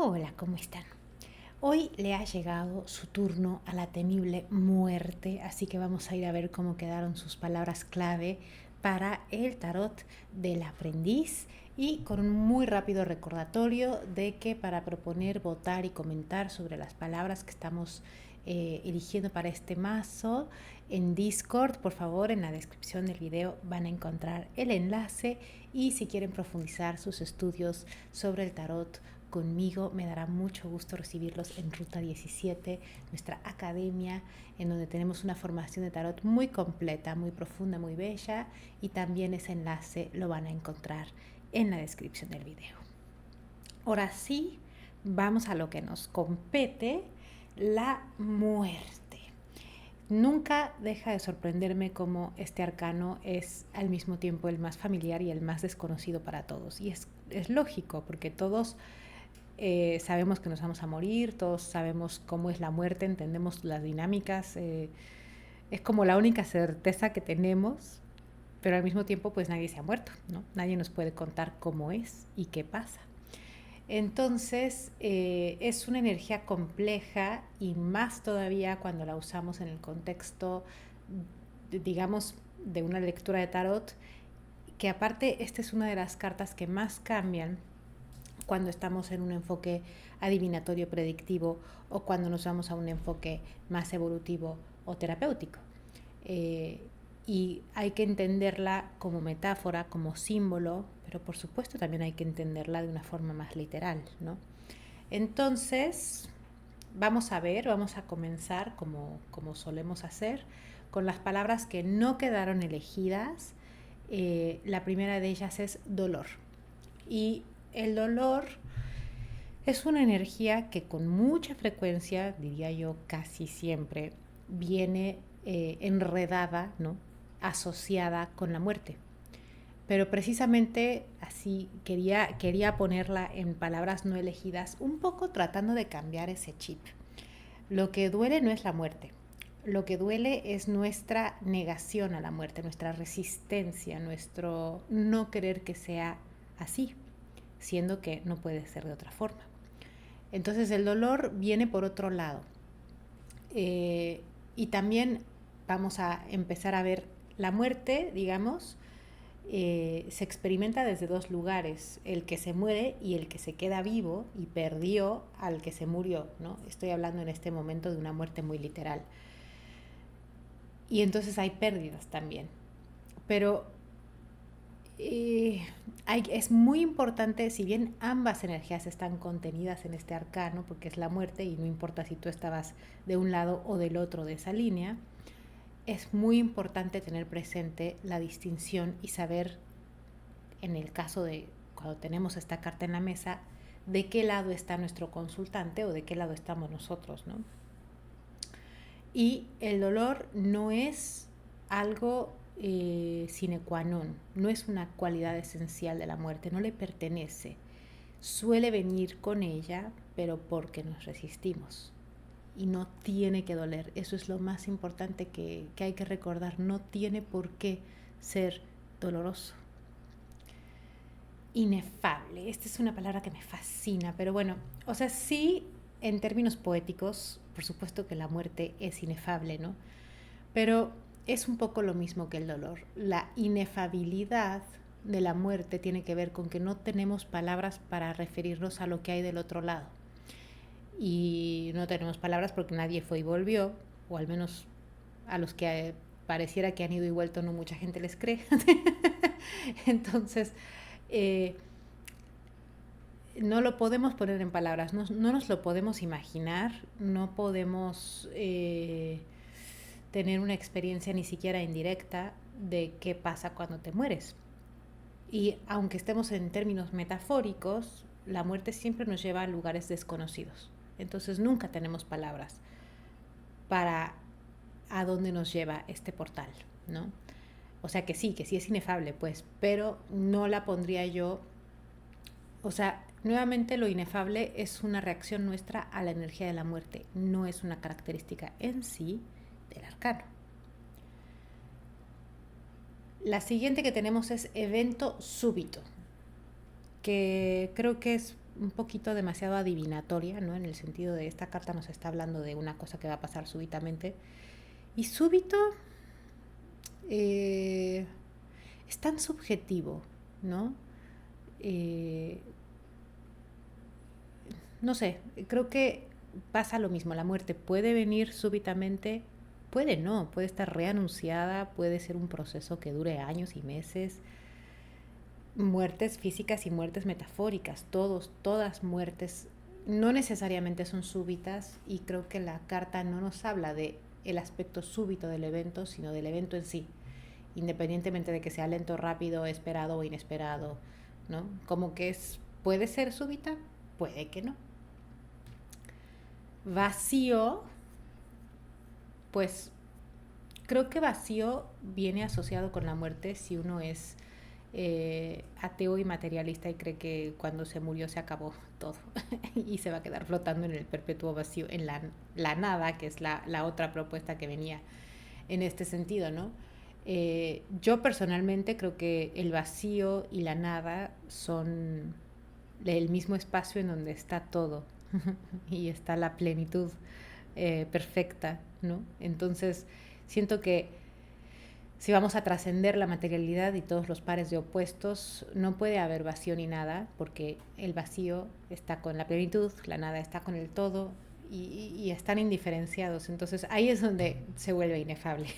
Hola, ¿cómo están? Hoy le ha llegado su turno a la temible muerte, así que vamos a ir a ver cómo quedaron sus palabras clave para el tarot del aprendiz y con un muy rápido recordatorio de que para proponer, votar y comentar sobre las palabras que estamos eligiendo para este mazo en Discord, por favor, en la descripción del video van a encontrar el enlace y si quieren profundizar sus estudios sobre el tarot conmigo, me dará mucho gusto recibirlos en Ruta 17, nuestra academia, en donde tenemos una formación de tarot muy completa, muy profunda, muy bella, y también ese enlace lo van a encontrar en la descripción del video. Ahora sí, vamos a lo que nos compete, la muerte. Nunca deja de sorprenderme cómo este arcano es al mismo tiempo el más familiar y el más desconocido para todos. Y es lógico, porque todos sabemos que nos vamos a morir, todos sabemos cómo es la muerte, entendemos las dinámicas, es como la única certeza que tenemos, pero al mismo tiempo pues nadie se ha muerto, ¿no? Nadie nos puede contar cómo es y qué pasa. Entonces es una energía compleja y más todavía cuando la usamos en el contexto, digamos, de una lectura de tarot, que aparte esta es una de las cartas que más cambian cuando estamos en un enfoque adivinatorio predictivo o cuando nos vamos a un enfoque más evolutivo o terapéutico. Y hay que entenderla como metáfora, como símbolo, pero por supuesto también hay que entenderla de una forma más literal, ¿no? Entonces, vamos a comenzar como solemos hacer, con las palabras que no quedaron elegidas. La primera de ellas es dolor. Y el dolor es una energía que con mucha frecuencia, diría yo casi siempre, viene enredada, ¿no? Asociada con la muerte. Pero precisamente así quería ponerla en palabras no elegidas, un poco tratando de cambiar ese chip. Lo que duele no es la muerte. Lo que duele es nuestra negación a la muerte, nuestra resistencia, nuestro no querer que sea así, siendo que no puede ser de otra forma. Entonces el dolor viene por otro lado. Y también vamos a empezar a ver la muerte, digamos, se experimenta desde dos lugares, el que se muere y el que se queda vivo y perdió al que se murió, ¿no? Estoy hablando en este momento de una muerte muy literal. Y entonces hay pérdidas también. Pero es muy importante, si bien ambas energías están contenidas en este arcano, porque es la muerte y no importa si tú estabas de un lado o del otro de esa línea, es muy importante tener presente la distinción y saber, en el caso de cuando tenemos esta carta en la mesa, de qué lado está nuestro consultante o de qué lado estamos nosotros, ¿no? Y el dolor no es algo sine qua non, no es una cualidad esencial de la muerte, no le pertenece. Suele venir con ella, pero porque nos resistimos. Y no tiene que doler, eso es lo más importante que hay que recordar, no tiene por qué ser doloroso. Inefable, esta es una palabra que me fascina, pero bueno, o sea, sí, en términos poéticos, por supuesto que la muerte es inefable, ¿no? Pero es un poco lo mismo que el dolor. La inefabilidad de la muerte tiene que ver con que no tenemos palabras para referirnos a lo que hay del otro lado. Y no tenemos palabras porque nadie fue y volvió, o al menos a los que pareciera que han ido y vuelto no mucha gente les cree. Entonces, no lo podemos poner en palabras, no nos lo podemos imaginar, no podemos tener una experiencia ni siquiera indirecta de qué pasa cuando te mueres. Y aunque estemos en términos metafóricos, la muerte siempre nos lleva a lugares desconocidos. Entonces nunca tenemos palabras para a dónde nos lleva este portal, ¿no? O sea que sí es inefable, pues, pero no la pondría yo. O sea, nuevamente lo inefable es una reacción nuestra a la energía de la muerte, no es una característica en sí del arcano. La siguiente que tenemos es evento súbito, que creo que es un poquito demasiado adivinatoria, ¿no? En el sentido de esta carta nos está hablando de una cosa que va a pasar súbitamente. Y súbito es tan subjetivo, ¿no? Eh, no sé, creo que pasa lo mismo. La muerte puede venir súbitamente, puede no, puede estar reanunciada, puede ser un proceso que dure años y meses. Muertes físicas y muertes metafóricas, todas muertes no necesariamente son súbitas, y creo que la carta no nos habla de el aspecto súbito del evento, sino del evento en sí, independientemente de que sea lento, rápido, esperado o inesperado, ¿no? Como que puede ser súbita, puede que no. Vacío, pues creo que vacío viene asociado con la muerte si uno es ateo y materialista y cree que cuando se murió se acabó todo y se va a quedar flotando en el perpetuo vacío, en la nada, que es la otra propuesta que venía en este sentido, ¿no? Yo personalmente creo que el vacío y la nada son el mismo espacio en donde está todo y está la plenitud perfecta, ¿no? Entonces siento que si vamos a trascender la materialidad y todos los pares de opuestos, no puede haber vacío ni nada, porque el vacío está con la plenitud, la nada está con el todo, y están indiferenciados. Entonces ahí es donde se vuelve inefable.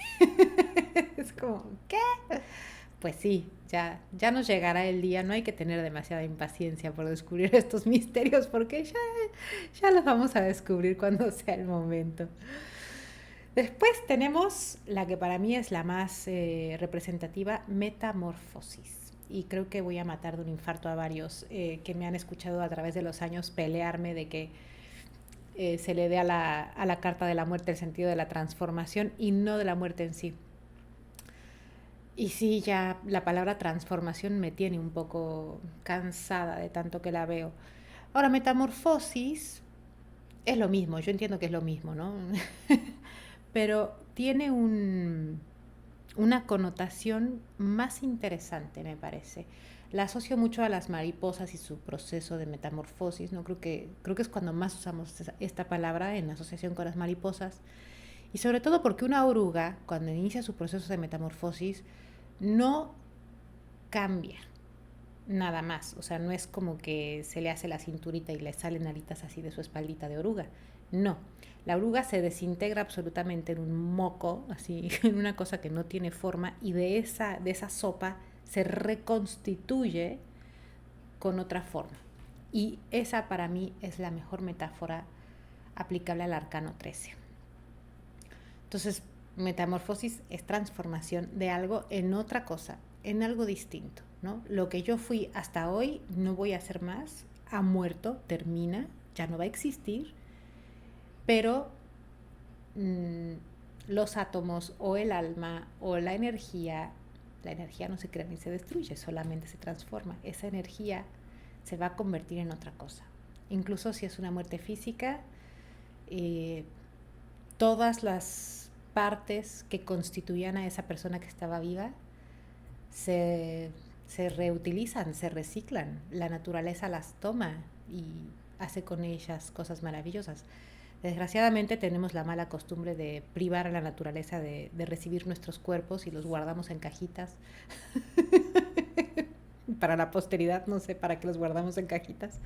Es como, ¿qué? Pues sí, ya nos llegará el día, no hay que tener demasiada impaciencia por descubrir estos misterios, porque ya los vamos a descubrir cuando sea el momento. Después tenemos la que para mí es la más representativa, metamorfosis. Y creo que voy a matar de un infarto a varios que me han escuchado a través de los años pelearme de que se le dé a la carta de la muerte el sentido de la transformación y no de la muerte en sí. Y sí, ya la palabra transformación me tiene un poco cansada de tanto que la veo. Ahora, metamorfosis es lo mismo, yo entiendo que es lo mismo, ¿no? Pero tiene una connotación más interesante, me parece. La asocio mucho a las mariposas y su proceso de metamorfosis, ¿no? Creo que es cuando más usamos esta palabra en asociación con las mariposas. Y sobre todo porque una oruga, cuando inicia su proceso de metamorfosis, no cambia nada más. O sea, no es como que se le hace la cinturita y le salen alitas así de su espaldita de oruga. No. La oruga se desintegra absolutamente en un moco, así, en una cosa que no tiene forma, y de esa sopa se reconstituye con otra forma. Y esa para mí es la mejor metáfora aplicable al arcano 13. Entonces, metamorfosis es transformación de algo en otra cosa, en algo distinto, ¿no? Lo que yo fui hasta hoy no voy a hacer más, ha muerto, termina, ya no va a existir, pero los átomos o el alma o la energía no se crea ni se destruye, solamente se transforma. Esa energía se va a convertir en otra cosa. Incluso si es una muerte física, todas las partes que constituían a esa persona que estaba viva se reutilizan, se reciclan. La naturaleza las toma y hace con ellas cosas maravillosas. Desgraciadamente tenemos la mala costumbre de privar a la naturaleza de recibir nuestros cuerpos y los guardamos en cajitas. Para la posteridad, no sé para qué los guardamos en cajitas.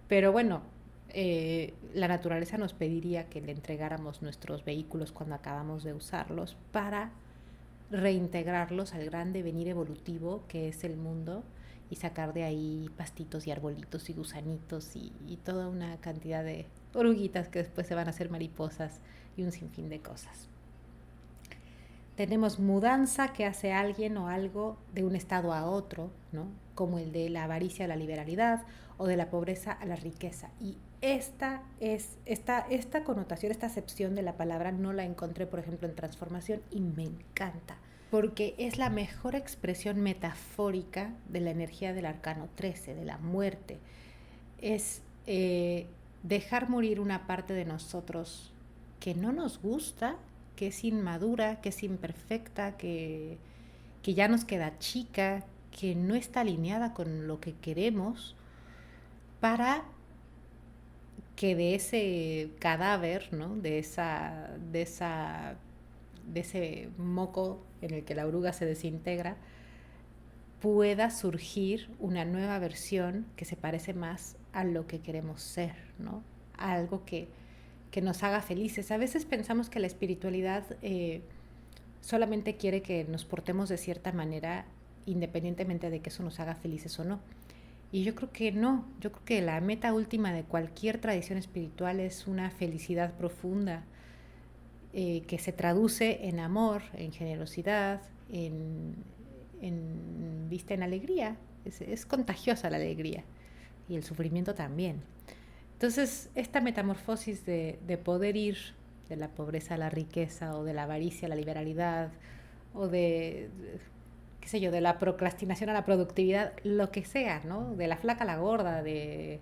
Pero bueno, la naturaleza nos pediría que le entregáramos nuestros vehículos cuando acabamos de usarlos para reintegrarlos al gran devenir evolutivo que es el mundo y sacar de ahí pastitos y arbolitos y gusanitos y toda una cantidad de oruguitas que después se van a hacer mariposas y un sinfín de cosas. Tenemos mudanza que hace alguien o algo de un estado a otro, ¿no? Como el de la avaricia a la liberalidad o de la pobreza a la riqueza. Y esta connotación, esta acepción de la palabra no la encontré, por ejemplo, en transformación y me encanta, porque es la mejor expresión metafórica de la energía del arcano 13, de la muerte. Es dejar morir una parte de nosotros que no nos gusta, que es inmadura, que es imperfecta, que ya nos queda chica, que no está alineada con lo que queremos, para que de ese cadáver, ¿no? de ese moco en el que la oruga se desintegra, pueda surgir una nueva versión que se parece más a lo que queremos ser, ¿no? A algo que nos haga felices. A veces pensamos que la espiritualidad solamente quiere que nos portemos de cierta manera, independientemente de que eso nos haga felices o no. Y yo creo que no, yo creo que la meta última de cualquier tradición espiritual es una felicidad profunda, que se traduce en amor, en generosidad, vista en alegría. Es contagiosa la alegría y el sufrimiento también. Entonces, esta metamorfosis de poder ir de la pobreza a la riqueza, o de la avaricia a la liberalidad, o qué sé yo, de la procrastinación a la productividad, lo que sea, ¿no? De la flaca a la gorda, de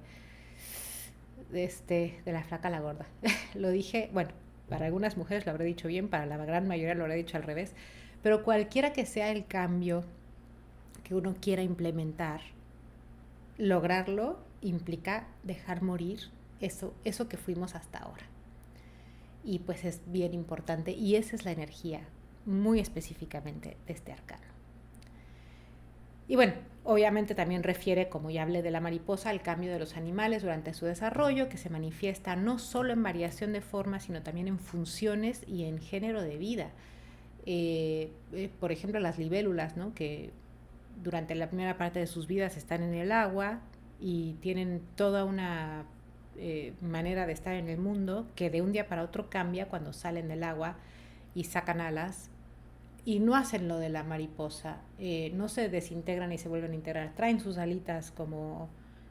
la flaca a la gorda. Lo dije, bueno, para algunas mujeres lo habré dicho bien, para la gran mayoría lo habré dicho al revés, pero cualquiera que sea el cambio que uno quiera implementar, lograrlo implica dejar morir eso que fuimos hasta ahora. Y pues es bien importante, y esa es la energía muy específicamente de este arcano. Y bueno, obviamente también refiere, como ya hablé de la mariposa, al cambio de los animales durante su desarrollo, que se manifiesta no solo en variación de forma, sino también en funciones y en género de vida. Por ejemplo, las libélulas, ¿no? Que durante la primera parte de sus vidas están en el agua y tienen toda una manera de estar en el mundo que de un día para otro cambia cuando salen del agua y sacan alas y no hacen lo de la mariposa, no se desintegran y se vuelven a integrar, traen sus alitas como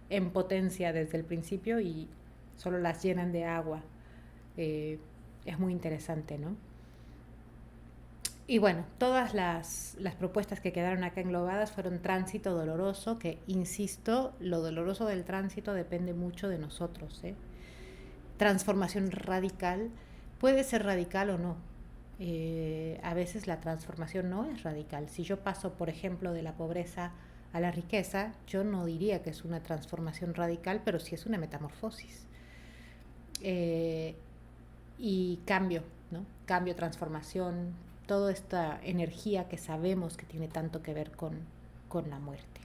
en potencia desde el principio y solo las llenan de agua. Es muy interesante, ¿no? Y bueno, todas las propuestas que quedaron acá englobadas fueron tránsito doloroso, que insisto, lo doloroso del tránsito depende mucho de nosotros, ¿eh? Transformación radical, puede ser radical o no. A veces la transformación no es radical. Si yo paso, por ejemplo, de la pobreza a la riqueza, yo no diría que es una transformación radical, pero sí es una metamorfosis. Y cambio, ¿no? Cambio, transformación, toda esta energía que sabemos que tiene tanto que ver con la muerte.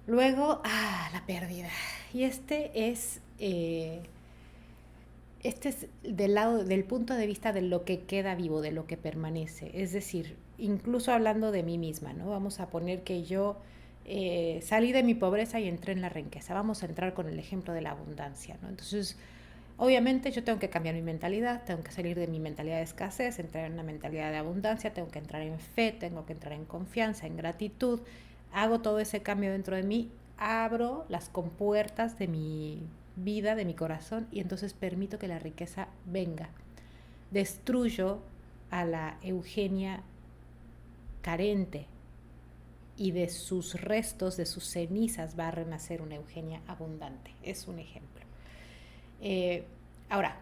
Luego, la pérdida. Y este es del punto de vista de lo que queda vivo, de lo que permanece. Es decir, incluso hablando de mí misma, ¿no? Vamos a poner que yo salí de mi pobreza y entré en la riqueza. Vamos a entrar con el ejemplo de la abundancia, ¿no? Entonces, obviamente yo tengo que cambiar mi mentalidad, tengo que salir de mi mentalidad de escasez, entrar en una mentalidad de abundancia, tengo que entrar en fe, tengo que entrar en confianza, en gratitud. Hago todo ese cambio dentro de mí, abro las compuertas de mi vida, de mi corazón, y entonces permito que la riqueza venga. Destruyo a la Eugenia carente y de sus restos, de sus cenizas va a renacer una Eugenia abundante. Es un ejemplo. Ahora,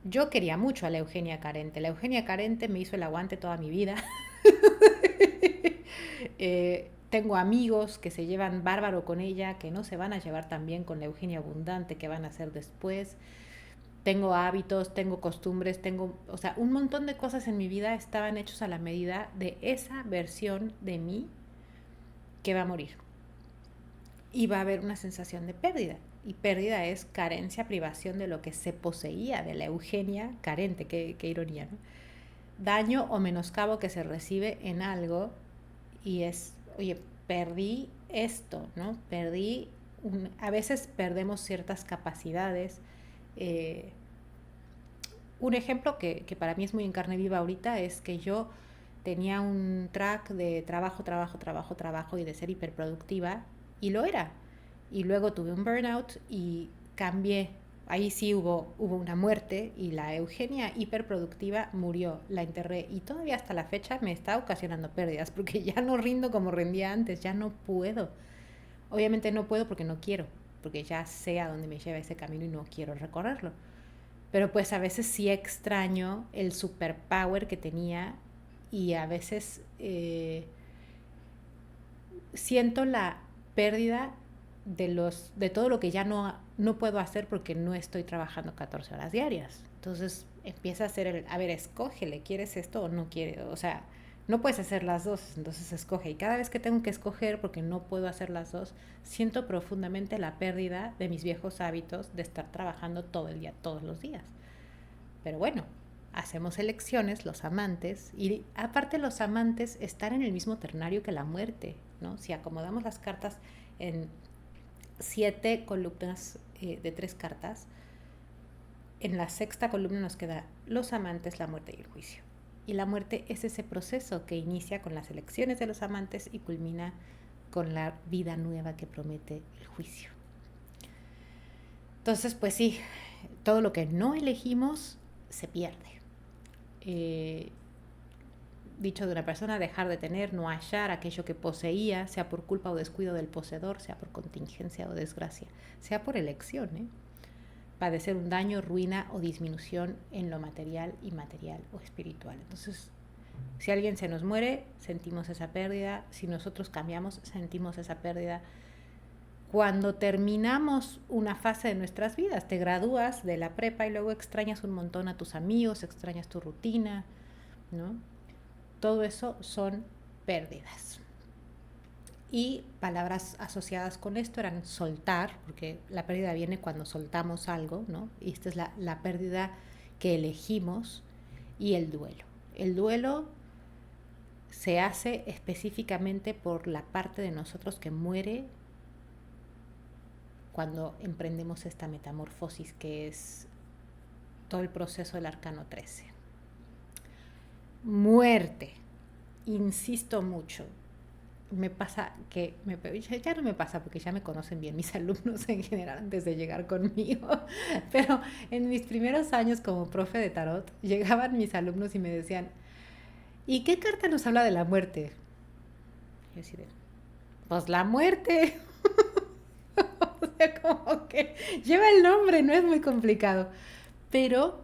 yo quería mucho a la Eugenia carente. La Eugenia carente me hizo el aguante toda mi vida. Tengo amigos que se llevan bárbaro con ella, que no se van a llevar tan bien con la Eugenia abundante, que van a hacer después. Tengo hábitos, tengo costumbres, o sea, un montón de cosas en mi vida estaban hechos a la medida de esa versión de mí que va a morir. Y va a haber una sensación de pérdida. Y pérdida es carencia, privación de lo que se poseía, de la Eugenia carente, qué ironía, ¿no? Daño o menoscabo que se recibe en algo y es, oye, perdí esto, ¿no? A veces perdemos ciertas capacidades. Un ejemplo que para mí es muy en carne viva ahorita es que yo tenía un track de trabajo y de ser hiperproductiva, y lo era. Y luego tuve un burnout y cambié. Ahí sí hubo una muerte y la Eugenia hiperproductiva murió, la enterré y todavía hasta la fecha me está ocasionando pérdidas porque ya no rindo como rendía antes, ya no puedo. Obviamente no puedo porque no quiero, porque ya sé a dónde me lleva ese camino y no quiero recorrerlo. Pero pues a veces sí extraño el superpower que tenía y a veces siento la pérdida de todo lo que ya no puedo hacer porque no estoy trabajando 14 horas diarias. Entonces empieza a ser a ver, escógele, ¿quieres esto o no quieres? O sea, no puedes hacer las dos, entonces escoge. Y cada vez que tengo que escoger porque no puedo hacer las dos, siento profundamente la pérdida de mis viejos hábitos de estar trabajando todo el día, todos los días. Pero bueno, hacemos elecciones, los amantes, y aparte los amantes están en el mismo ternario que la muerte, ¿no? Si acomodamos las cartas en 7 columnas de 3 cartas, en la sexta columna nos queda los amantes, la muerte y el juicio. Y la muerte es ese proceso que inicia con las elecciones de los amantes y culmina con la vida nueva que promete el juicio. Entonces, pues sí, todo lo que no elegimos se pierde. Dicho de una persona, dejar de tener, no hallar aquello que poseía, sea por culpa o descuido del poseedor, sea por contingencia o desgracia, sea por elección, padecer un daño, ruina o disminución en lo material, inmaterial o espiritual. Entonces, si alguien se nos muere, sentimos esa pérdida. Si nosotros cambiamos, sentimos esa pérdida. Cuando terminamos una fase de nuestras vidas, te gradúas de la prepa y luego extrañas un montón a tus amigos, extrañas tu rutina, ¿no? Todo eso son pérdidas. Y palabras asociadas con esto eran soltar, porque la pérdida viene cuando soltamos algo, ¿no? Y esta es la pérdida que elegimos, y el duelo. El duelo se hace específicamente por la parte de nosotros que muere cuando emprendemos esta metamorfosis, que es todo el proceso del arcano 13. Muerte. Insisto mucho. Me pasa que, ya no me pasa porque ya me conocen bien mis alumnos en general antes de llegar conmigo, pero en mis primeros años como profe de tarot, llegaban mis alumnos y me decían, ¿y qué carta nos habla de la muerte? Yo decía, pues la muerte. O sea, como que lleva el nombre, no es muy complicado, pero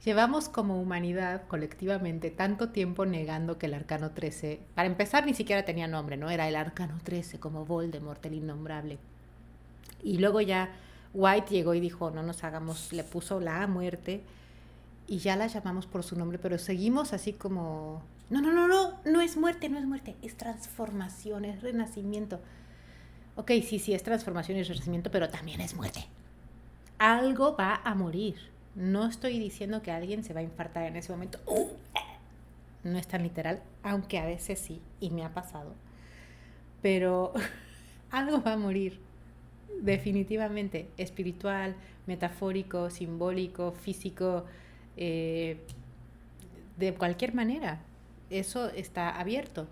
llevamos como humanidad, colectivamente, tanto tiempo negando que el arcano 13, para empezar, ni siquiera tenía nombre, ¿no? Era el arcano 13, como Voldemort, el innombrable. Y luego ya White llegó y dijo, no nos hagamos, le puso la muerte, y ya la llamamos por su nombre, pero seguimos así como, no es muerte, es transformación, es renacimiento. Ok, sí, es transformación y renacimiento, pero también es muerte. Algo va a morir. No estoy diciendo que alguien se va a infartar en ese momento. No es tan literal, aunque a veces sí, y me ha pasado. Pero algo va a morir, definitivamente. Espiritual, metafórico, simbólico, físico, de cualquier manera. Eso está abierto.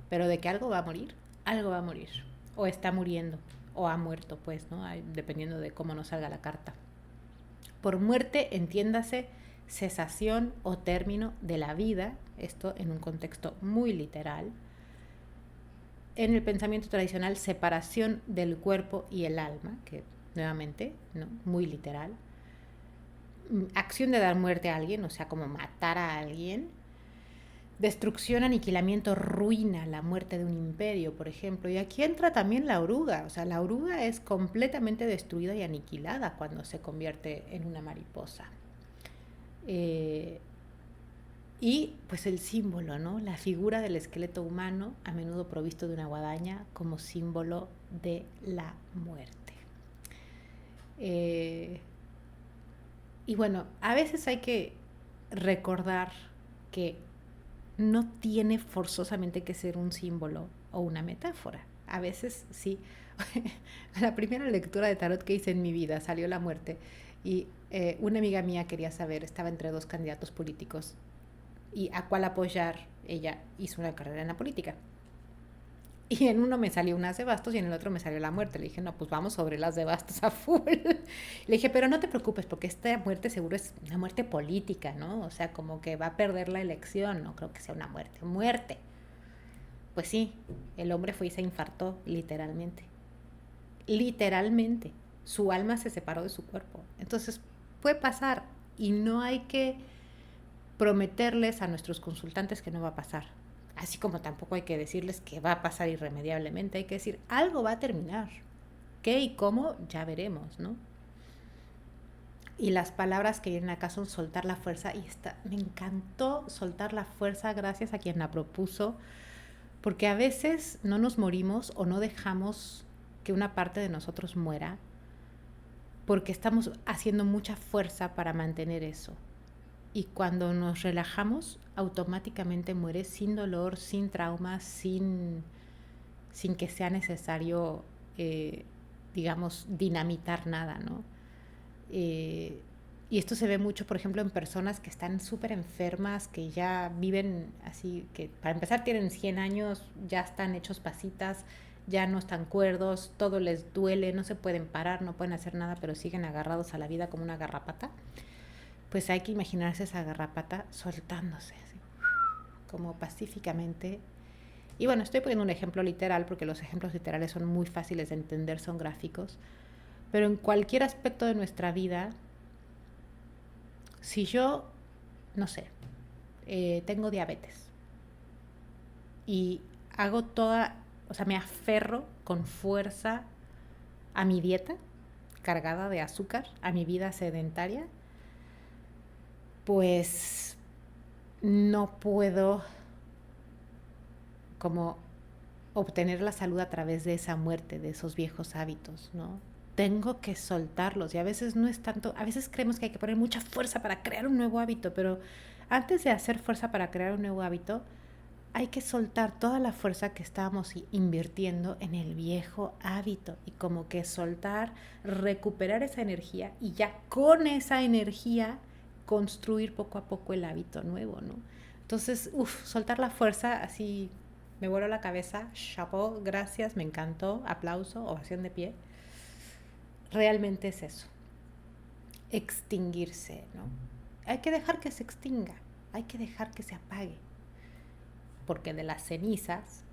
Pero de que algo va a morir, algo va a morir. O está muriendo, o ha muerto, pues, ¿no? Dependiendo de cómo nos salga la carta. Por muerte, entiéndase cesación o término de la vida, esto en un contexto muy literal. En el pensamiento tradicional, separación del cuerpo y el alma, que nuevamente, ¿no? Muy literal. Acción de dar muerte a alguien, o sea, como matar a alguien. Destrucción, aniquilamiento, ruina, la muerte de un imperio, por ejemplo. Y aquí entra también la oruga. O sea, la oruga es completamente destruida y aniquilada cuando se convierte en una mariposa. Y pues el símbolo, ¿no? La figura del esqueleto humano, a menudo provisto de una guadaña, como símbolo de la muerte. Y bueno, a veces hay que recordar que no tiene forzosamente que ser un símbolo o una metáfora. A veces sí. La primera lectura de tarot que hice en mi vida salió la muerte y una amiga mía quería saber, estaba entre 2 candidatos políticos y a cuál apoyar. Ella hizo una carrera en la política. Y en uno me salió un as de bastos y en el otro me salió la muerte. Le dije, no, pues vamos sobre el as de bastos a full. Le dije, pero no te preocupes porque esta muerte seguro es una muerte política, ¿no? O sea, como que va a perder la elección. No creo que sea una muerte. Muerte. Pues sí, el hombre fue y se infartó, literalmente. Literalmente. Su alma se separó de su cuerpo. Entonces, puede pasar y no hay que prometerles a nuestros consultantes que no va a pasar. Así como tampoco hay que decirles que va a pasar irremediablemente, hay que decir, algo va a terminar. ¿Qué y cómo? Ya veremos, ¿no? Y las palabras que vienen acá son soltar la fuerza. Y me encantó soltar la fuerza gracias a quien la propuso, porque a veces no nos morimos o no dejamos que una parte de nosotros muera porque estamos haciendo mucha fuerza para mantener eso. Y cuando nos relajamos, automáticamente muere sin dolor, sin traumas, sin que sea necesario, digamos, dinamitar nada, ¿no? Y esto se ve mucho, por ejemplo, en personas que están súper enfermas, que ya viven así, que para empezar tienen 100 años, ya están hechos pasitas, ya no están cuerdos, todo les duele, no se pueden parar, no pueden hacer nada, pero siguen agarrados a la vida como una garrapata. Pues hay que imaginarse esa garrapata soltándose, así, como pacíficamente. Y bueno, estoy poniendo un ejemplo literal porque los ejemplos literales son muy fáciles de entender, son gráficos. Pero en cualquier aspecto de nuestra vida, si yo, no sé, tengo diabetes y hago me aferro con fuerza a mi dieta cargada de azúcar, a mi vida sedentaria, pues no puedo como obtener la salud a través de esa muerte, de esos viejos hábitos, ¿no? Tengo que soltarlos y a veces no es tanto, a veces creemos que hay que poner mucha fuerza para crear un nuevo hábito, pero antes de hacer fuerza para crear un nuevo hábito, hay que soltar toda la fuerza que estábamos invirtiendo en el viejo hábito y como que soltar, recuperar esa energía y ya con esa energía construir poco a poco el hábito nuevo, ¿no? Entonces, soltar la fuerza así me voló la cabeza, chapeau, gracias, me encantó, aplauso, ovación de pie. Realmente es eso, extinguirse, ¿no? Hay que dejar que se extinga, hay que dejar que se apague, porque de las cenizas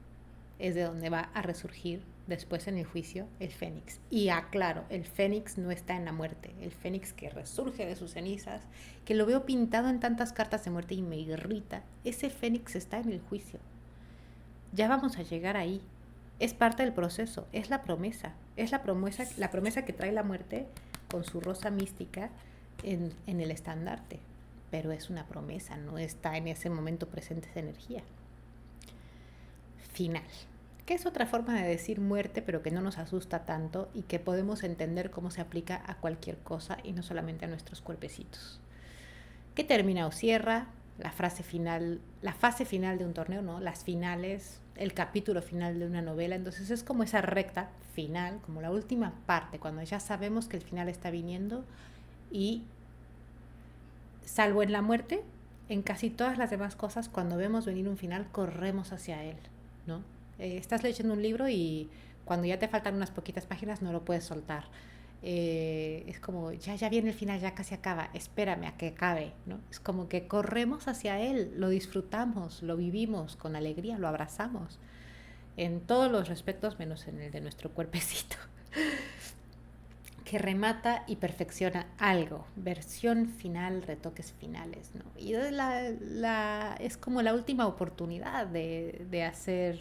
es de donde va a resurgir después en el juicio el fénix. Y aclaro, el fénix no está en la muerte, el fénix que resurge de sus cenizas, que lo veo pintado en tantas cartas de muerte y me irrita, ese fénix está en el juicio. Ya vamos a llegar ahí. Es parte del proceso, es la promesa que trae la muerte con su rosa mística en el estandarte. Pero es una promesa, no está en ese momento presente esa energía. Final, que es otra forma de decir muerte, pero que no nos asusta tanto y que podemos entender cómo se aplica a cualquier cosa y no solamente a nuestros cuerpecitos. Que termina o cierra, la fase final de un torneo, ¿no? Las finales, el capítulo final de una novela. Entonces es como esa recta final, como la última parte, cuando ya sabemos que el final está viniendo y, salvo en la muerte, en casi todas las demás cosas, cuando vemos venir un final, corremos hacia él, ¿no? Estás leyendo un libro y cuando ya te faltan unas poquitas páginas no lo puedes soltar. Es como, ya viene el final, ya casi acaba, espérame a que acabe, ¿no? Es como que corremos hacia él, lo disfrutamos, lo vivimos con alegría, lo abrazamos, en todos los respectos, menos en el de nuestro cuerpecito, que remata y perfecciona algo, versión final, retoques finales, ¿no? Y es como la última oportunidad de hacer,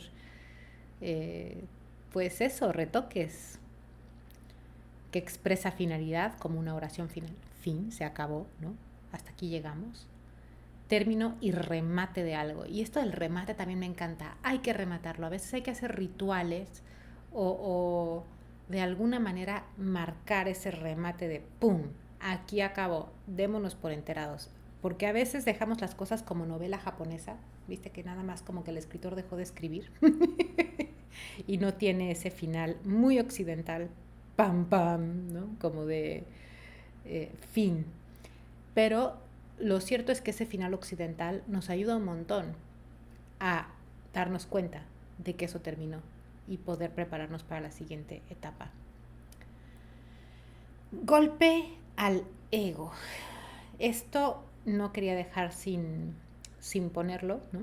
pues eso, retoques, que expresa finalidad como una oración final. Fin, se acabó, ¿no? Hasta aquí llegamos. Término y remate de algo. Y esto del remate también me encanta. Hay que rematarlo. A veces hay que hacer rituales o de alguna manera marcar ese remate de ¡pum! Aquí acabó. Démonos por enterados. Porque a veces dejamos las cosas como novela japonesa. Viste que nada más como que el escritor dejó de escribir. Y no tiene ese final muy occidental, pam, pam, ¿no? Como de fin. Pero lo cierto es que ese final occidental nos ayuda un montón a darnos cuenta de que eso terminó y poder prepararnos para la siguiente etapa. Golpe al ego. Esto no quería dejar sin ponerlo, ¿no?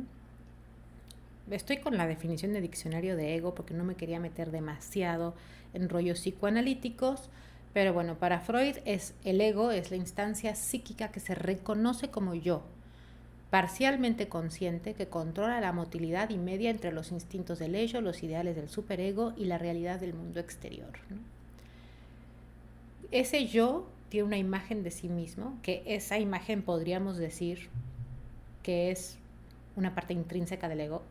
Estoy con la definición de diccionario de ego porque no me quería meter demasiado en rollos psicoanalíticos, pero bueno, para Freud el ego es la instancia psíquica que se reconoce como yo, parcialmente consciente, que controla la motilidad y media entre los instintos del ello, los ideales del superego y la realidad del mundo exterior, ¿no? ese yo tiene una imagen de sí mismo, que esa imagen podríamos decir que es una parte intrínseca del ego.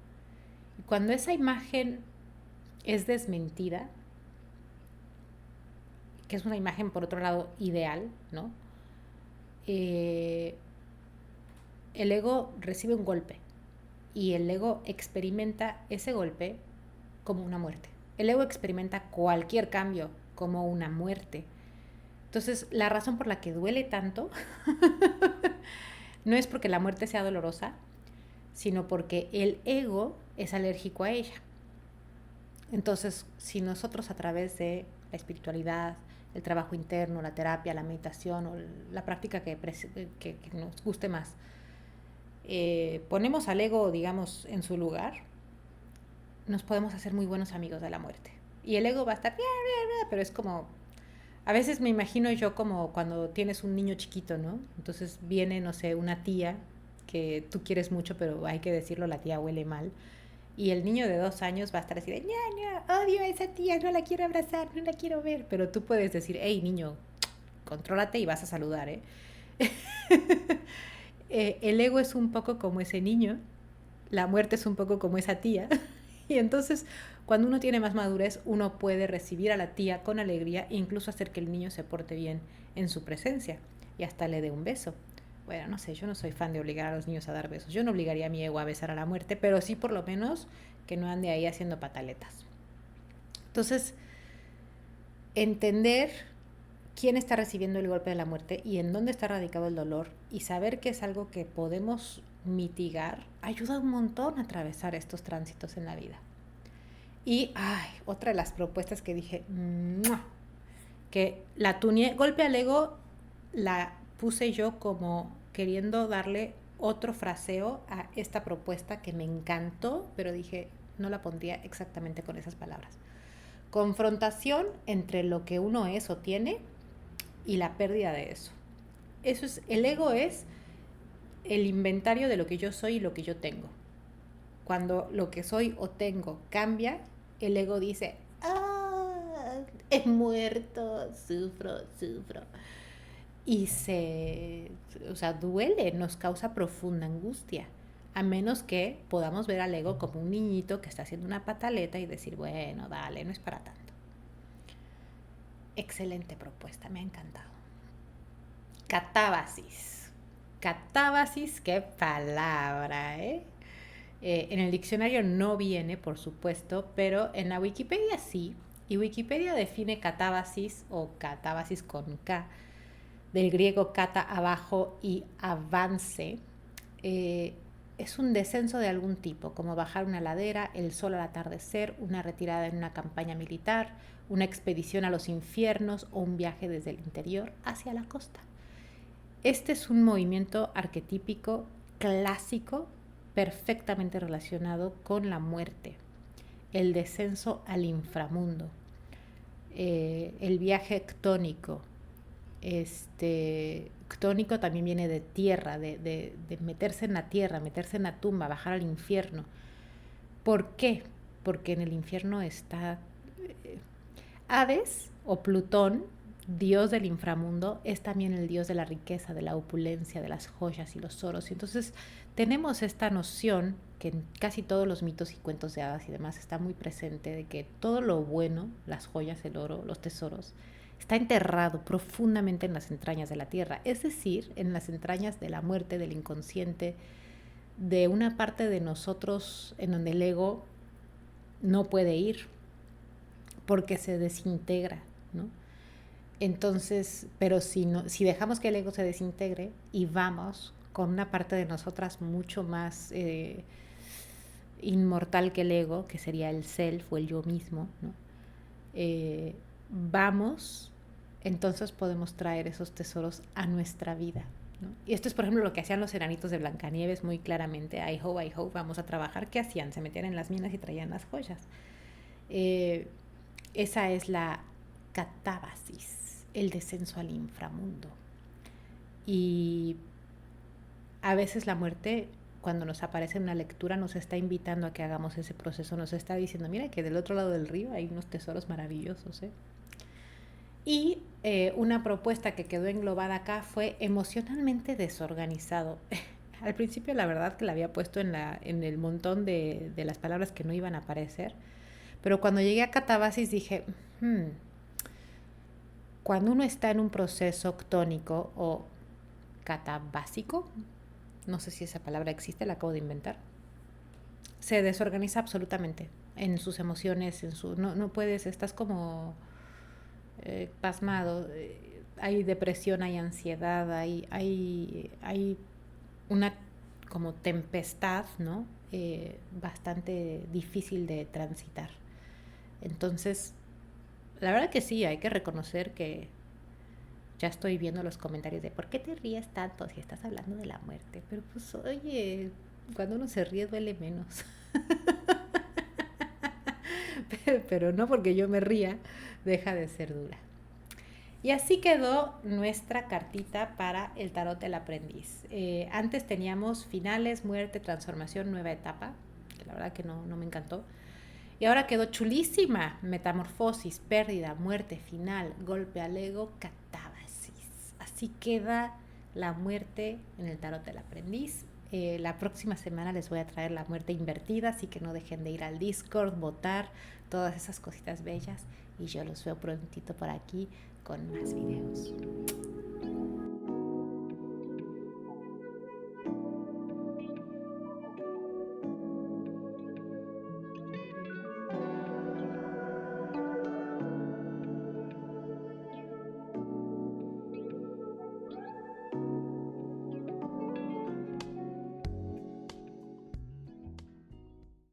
Y cuando esa imagen es desmentida, que es una imagen por otro lado ideal, ¿no? El ego recibe un golpe y el ego experimenta ese golpe como una muerte. El ego experimenta cualquier cambio como una muerte. Entonces, la razón por la que duele tanto no es porque la muerte sea dolorosa, sino porque el ego es alérgico a ella. Entonces, si nosotros a través de la espiritualidad, el trabajo interno, la terapia, la meditación o la práctica que nos guste más, ponemos al ego, digamos, en su lugar, nos podemos hacer muy buenos amigos de la muerte. Y el ego va a estar, pero es como, a veces me imagino yo como cuando tienes un niño chiquito, ¿no? Entonces viene, no sé, una tía que tú quieres mucho, pero hay que decirlo, la tía huele mal. Y el niño de 2 años va a estar así de, no, odio a esa tía, no la quiero abrazar, no la quiero ver. Pero tú puedes decir, hey, niño, contrólate y vas a saludar, ¿eh? El ego es un poco como ese niño, la muerte es un poco como esa tía. Y entonces, cuando uno tiene más madurez, uno puede recibir a la tía con alegría e incluso hacer que el niño se porte bien en su presencia y hasta le dé un beso. Bueno, no sé, yo no soy fan de obligar a los niños a dar besos. Yo no obligaría a mi ego a besar a la muerte, pero sí por lo menos que no ande ahí haciendo pataletas. Entonces, entender quién está recibiendo el golpe de la muerte y en dónde está radicado el dolor y saber que es algo que podemos mitigar ayuda un montón a atravesar estos tránsitos en la vida. Y, otra de las propuestas que dije, que la tuneé, golpe al ego, la puse yo como queriendo darle otro fraseo a esta propuesta que me encantó, pero dije, no la pondría exactamente con esas palabras. Confrontación entre lo que uno es o tiene y la pérdida de eso. Eso es, el ego es el inventario de lo que yo soy y lo que yo tengo. Cuando lo que soy o tengo cambia, el ego dice, he muerto, sufro. Y duele, nos causa profunda angustia. A menos que podamos ver al ego como un niñito que está haciendo una pataleta y decir, bueno, dale, no es para tanto. Excelente propuesta, me ha encantado. Catábasis. Catábasis, qué palabra, ¿eh? En el diccionario no viene, por supuesto, pero en la Wikipedia sí. Y Wikipedia define catábasis o catábasis con K, del griego kata, abajo, y avance. Es un descenso de algún tipo, como bajar una ladera, el sol al atardecer, una retirada en una campaña militar, una expedición a los infiernos o un viaje desde el interior hacia la costa. Este es un movimiento arquetípico clásico perfectamente relacionado con la muerte, el descenso al inframundo, el viaje ctónico. Ctónico también viene de tierra, de meterse en la tierra, meterse en la tumba, bajar al infierno. ¿Por qué? Porque en el infierno está Hades o Plutón, dios del inframundo, es también el dios de la riqueza, de la opulencia, de las joyas y los oros. Y entonces tenemos esta noción que en casi todos los mitos y cuentos de hadas y demás está muy presente, de que todo lo bueno, las joyas, el oro, los tesoros, está enterrado profundamente en las entrañas de la tierra, es decir, en las entrañas de la muerte, del inconsciente, de una parte de nosotros en donde el ego no puede ir porque se desintegra, ¿no? Entonces, pero si dejamos que el ego se desintegre y vamos con una parte de nosotras mucho más inmortal que el ego, que sería el self o el yo mismo, ¿no? Vamos, entonces podemos traer esos tesoros a nuestra vida, ¿no? Y esto es, por ejemplo, lo que hacían los enanitos de Blancanieves muy claramente. I hope, vamos a trabajar. ¿Qué hacían? Se metían en las minas y traían las joyas. Esa es la catábasis, el descenso al inframundo. Y a veces la muerte, cuando nos aparece en una lectura, nos está invitando a que hagamos ese proceso, nos está diciendo, mira que del otro lado del río hay unos tesoros maravillosos, ¿eh? Y una propuesta que quedó englobada acá fue emocionalmente desorganizado. Al principio la verdad que la había puesto en el montón de las palabras que no iban a aparecer, pero cuando llegué a catabasis dije, cuando uno está en un proceso octónico o catabásico, no sé si esa palabra existe, la acabo de inventar, se desorganiza absolutamente en sus emociones, no puedes, estás como pasmado, hay depresión, hay ansiedad, hay una como tempestad, ¿no? Bastante difícil de transitar. Entonces, la verdad que sí, hay que reconocer que ya estoy viendo los comentarios de ¿por qué te ríes tanto si estás hablando de la muerte? Pero pues oye, cuando uno se ríe duele menos. Pero no porque yo me ría, deja de ser dura. Y así quedó nuestra cartita para el tarot del aprendiz. Antes teníamos finales, muerte, transformación, nueva etapa, que la verdad que no me encantó. Y ahora quedó chulísima: metamorfosis, pérdida, muerte, final, golpe al ego, catábasis. Así queda la muerte en el tarot del aprendiz. La próxima semana les voy a traer la muerte invertida, así que no dejen de ir al Discord, votar, todas esas cositas bellas. Y yo los veo prontito por aquí con más videos.